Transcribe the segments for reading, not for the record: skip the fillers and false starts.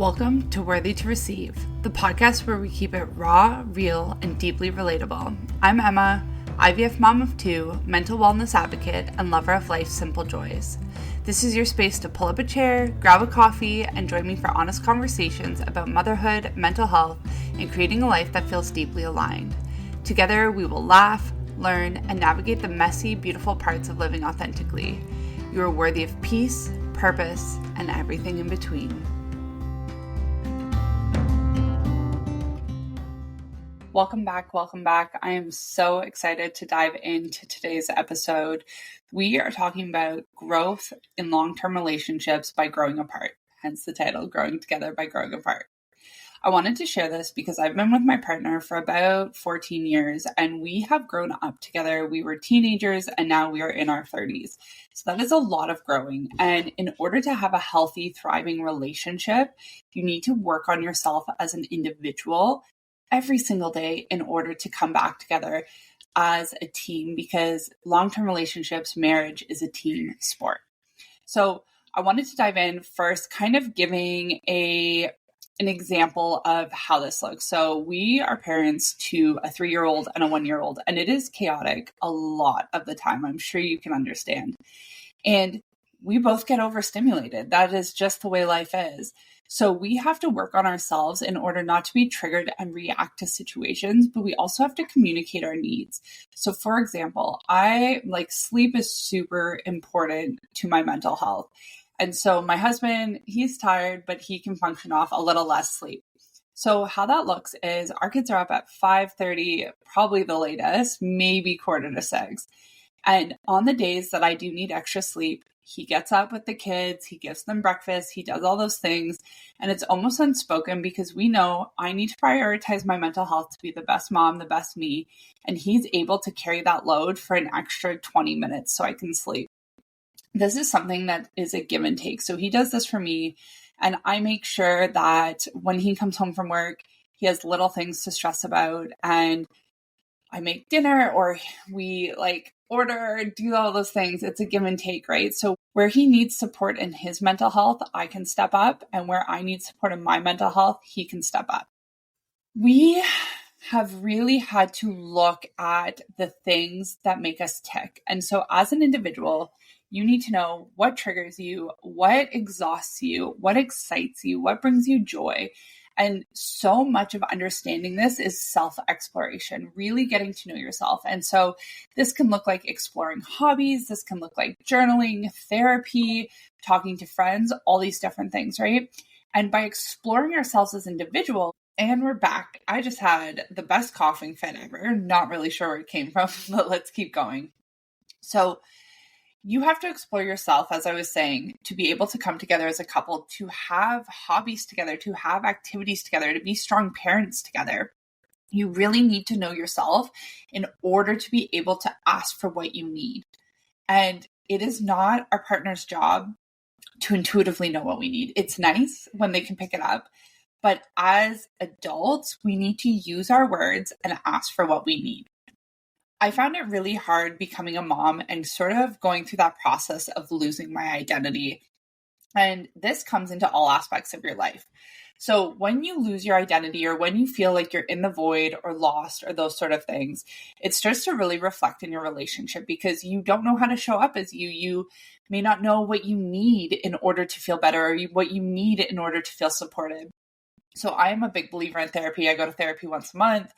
Welcome to Worthy to Receive, the podcast where we keep it raw, real, and deeply relatable. I'm Emma, IVF mom of two, mental wellness advocate, and lover of life's simple joys. This is your space to pull up a chair, grab a coffee, and join me for honest conversations about motherhood, mental health, and creating a life that feels deeply aligned. Together, we will laugh, learn, and navigate the messy, beautiful parts of living authentically. You are worthy of peace, purpose, and everything in between. Welcome back. I am so excited to dive into today's episode. We are talking about growth in long-term relationships by growing apart, hence the title, Growing Together by Growing Apart. I wanted to share this because I've been with my partner for about 14 years and we have grown up together. We were teenagers and now we are in our 30s. So that is a lot of growing. And in order to have a healthy, thriving relationship, you need to work on yourself as an individual every single day in order to come back together as a team, because long-term relationships, marriage is a team sport. So I wanted to dive in first, kind of giving an example of how this looks. So we are parents to a 3-year-old and a 1-year-old, and it is chaotic a lot of the time. I'm sure you can understand. And we both get overstimulated. That is just the way life is. So we have to work on ourselves in order not to be triggered and react to situations, but we also have to communicate our needs. So for example, sleep is super important to my mental health. And so my husband, he's tired, but he can function off a little less sleep. So how that looks is our kids are up at 5:30, probably the latest, maybe 5:45. And on the days that I do need extra sleep, he gets up with the kids, he gives them breakfast, he does all those things. And it's almost unspoken because we know I need to prioritize my mental health to be the best mom, the best me. And he's able to carry that load for an extra 20 minutes so I can sleep. This is something that is a give and take. So he does this for me. And I make sure that when he comes home from work, he has little things to stress about. And I make dinner or we order, do all those things. It's a give and take, right? So where he needs support in his mental health, I can step up. And where I need support in my mental health, he can step up. We have really had to look at the things that make us tick. And so as an individual, you need to know what triggers you, what exhausts you, what excites you, what brings you joy. And so much of understanding this is self-exploration, really getting to know yourself. And so this can look like exploring hobbies. This can look like journaling, therapy, talking to friends, all these different things, right? And by exploring ourselves as individuals, and we're back. I just had the best coughing fit ever. Not really sure where it came from, but let's keep going. So you have to explore yourself, as I was saying, to be able to come together as a couple, to have hobbies together, to have activities together, to be strong parents together. You really need to know yourself in order to be able to ask for what you need. And it is not our partner's job to intuitively know what we need. It's nice when they can pick it up. But as adults, we need to use our words and ask for what we need. I found it really hard becoming a mom and sort of going through that process of losing my identity. And this comes into all aspects of your life. So when you lose your identity or when you feel like you're in the void or lost or those sort of things, it starts to really reflect in your relationship because you don't know how to show up as you. You may not know what you need in order to feel better or what you need in order to feel supported. So I am a big believer in therapy. I go to therapy once a month.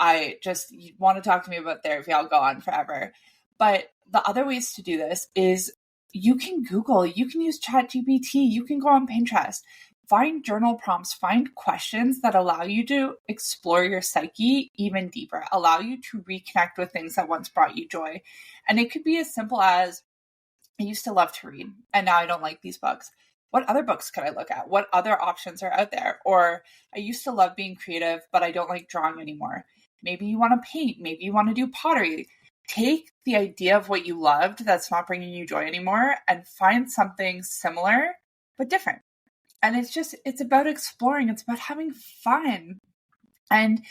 You want to talk to me about therapy, I'll go on forever. But the other ways to do this is you can Google, you can use ChatGPT, you can go on Pinterest, find journal prompts, find questions that allow you to explore your psyche even deeper, allow you to reconnect with things that once brought you joy. And it could be as simple as, I used to love to read, and now I don't like these books. What other books could I look at? What other options are out there? Or I used to love being creative, but I don't like drawing anymore. Maybe you want to paint. Maybe you want to do pottery. Take the idea of what you loved that's not bringing you joy anymore and find something similar, but different. And it's about exploring. It's about having fun. And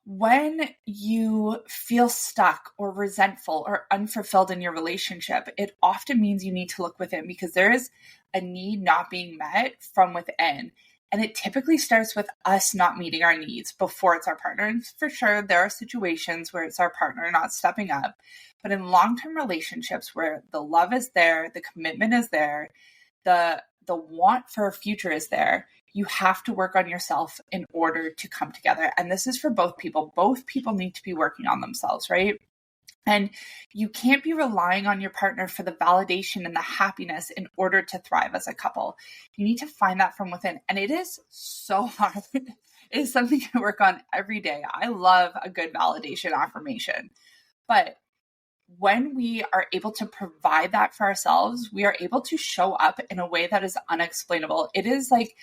when you feel stuck or resentful or unfulfilled in your relationship, it often means you need to look within because there is a need not being met from within. And it typically starts with us not meeting our needs before it's our partner. And for sure, there are situations where it's our partner not stepping up. But in long-term relationships where the love is there, the commitment is there, the want for a future is there, you have to work on yourself in order to come together. And this is for both people. Both people need to be working on themselves, right? And you can't be relying on your partner for the validation and the happiness in order to thrive as a couple. You need to find that from within. And it is so hard. It is something I work on every day. I love a good validation affirmation. But when we are able to provide that for ourselves, we are able to show up in a way that is unexplainable. It is like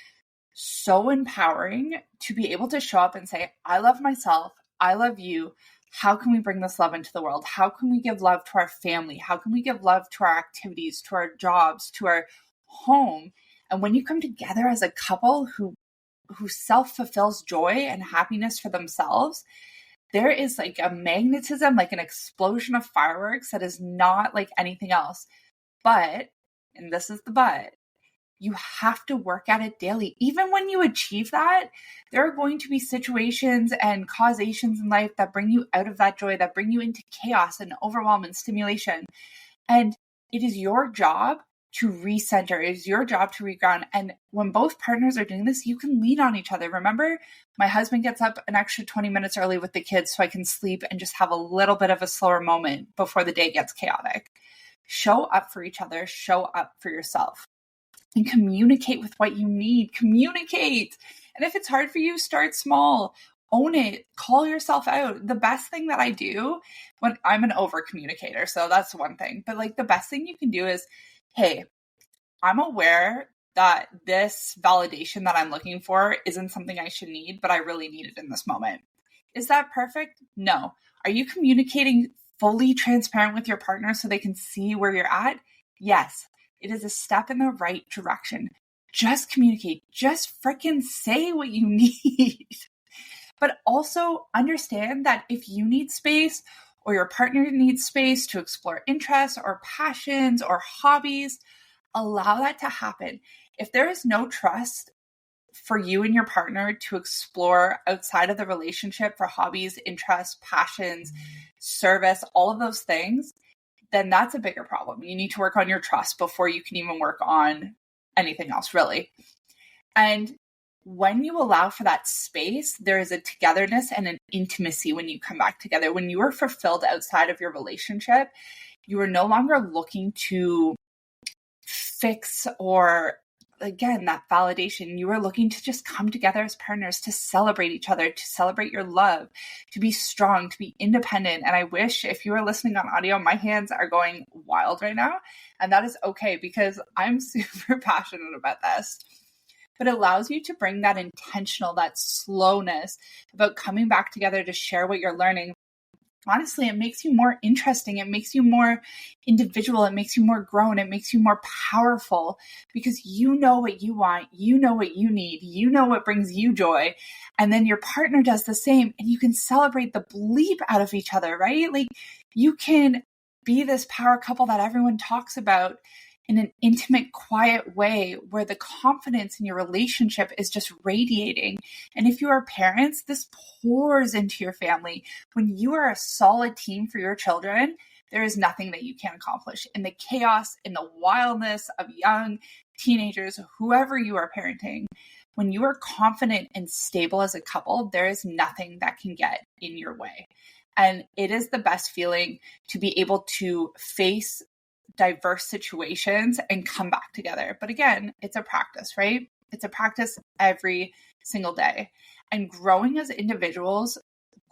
so empowering to be able to show up and say, I love myself. I love you. How can we bring this love into the world? How can we give love to our family? How can we give love to our activities, to our jobs, to our home? And when you come together as a couple who self-fulfills joy and happiness for themselves, there is like a magnetism, like an explosion of fireworks that is not like anything else. But, and this is the but, you have to work at it daily. Even when you achieve that, there are going to be situations and causations in life that bring you out of that joy, that bring you into chaos and overwhelm and stimulation. And it is your job to recenter. It is your job to reground. And when both partners are doing this, you can lean on each other. Remember, my husband gets up an extra 20 minutes early with the kids so I can sleep and just have a little bit of a slower moment before the day gets chaotic. Show up for each other. Show up for yourself. And communicate with what you need. Communicate. And if it's hard for you, start small. Own it. Call yourself out. The best thing that I do when I'm an over communicator, so that's one thing. But like the best thing you can do is, hey, I'm aware that this validation that I'm looking for isn't something I should need, but I really need it in this moment. Is that perfect? No. Are you communicating fully transparent with your partner so they can see where you're at? Yes. It is a step in the right direction. Just communicate. Just freaking say what you need. But also understand that if you need space or your partner needs space to explore interests or passions or hobbies, allow that to happen. If there is no trust for you and your partner to explore outside of the relationship for hobbies, interests, passions, service, all of those things, then that's a bigger problem. You need to work on your trust before you can even work on anything else, really. And when you allow for that space, there is a togetherness and an intimacy when you come back together. When you are fulfilled outside of your relationship, you are no longer looking to fix or, again, that validation. You are looking to just come together as partners, to celebrate each other, to celebrate your love, to be strong, to be independent. And I wish, if you are listening on audio, my hands are going wild right now. And that is okay because I'm super passionate about this. But it allows you to bring that intentional, that slowness about coming back together to share what you're learning. Honestly, it makes you more interesting. It makes you more individual. It makes you more grown. It makes you more powerful because you know what you want. You know what you need. You know what brings you joy. And then your partner does the same and you can celebrate the bleep out of each other, right? Like you can be this power couple that everyone talks about in an intimate, quiet way where the confidence in your relationship is just radiating. And if you are parents, this pours into your family. When you are a solid team for your children, there is nothing that you can't accomplish. In the chaos, in the wildness of young teenagers, whoever you are parenting, when you are confident and stable as a couple, there is nothing that can get in your way. And it is the best feeling to be able to face diverse situations and come back together. But again, it's a practice, right? It's a practice every single day. And growing as individuals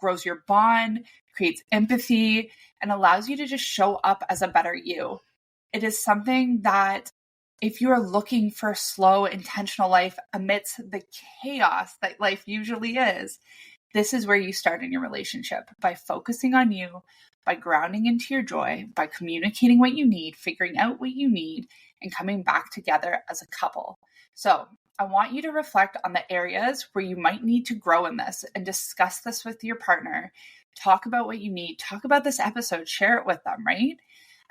grows your bond, creates empathy, and allows you to just show up as a better you. It is something that if you are looking for a slow, intentional life amidst the chaos that life usually is, this is where you start in your relationship by focusing on you, by grounding into your joy, by communicating what you need, figuring out what you need, and coming back together as a couple. So I want you to reflect on the areas where you might need to grow in this and discuss this with your partner. Talk about what you need. Talk about this episode. Share it with them, right?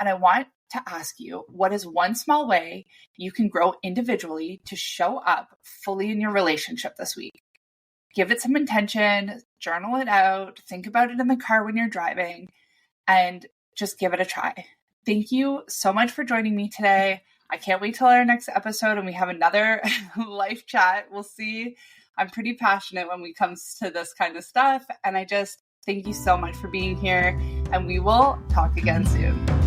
And I want to ask you, what is one small way you can grow individually to show up fully in your relationship this week? Give it some intention, journal it out, think about it in the car when you're driving, and just give it a try. Thank you so much for joining me today. I can't wait till our next episode and we have another life chat. We'll see. I'm pretty passionate when it comes to this kind of stuff. And I just thank you so much for being here, and we will talk again soon.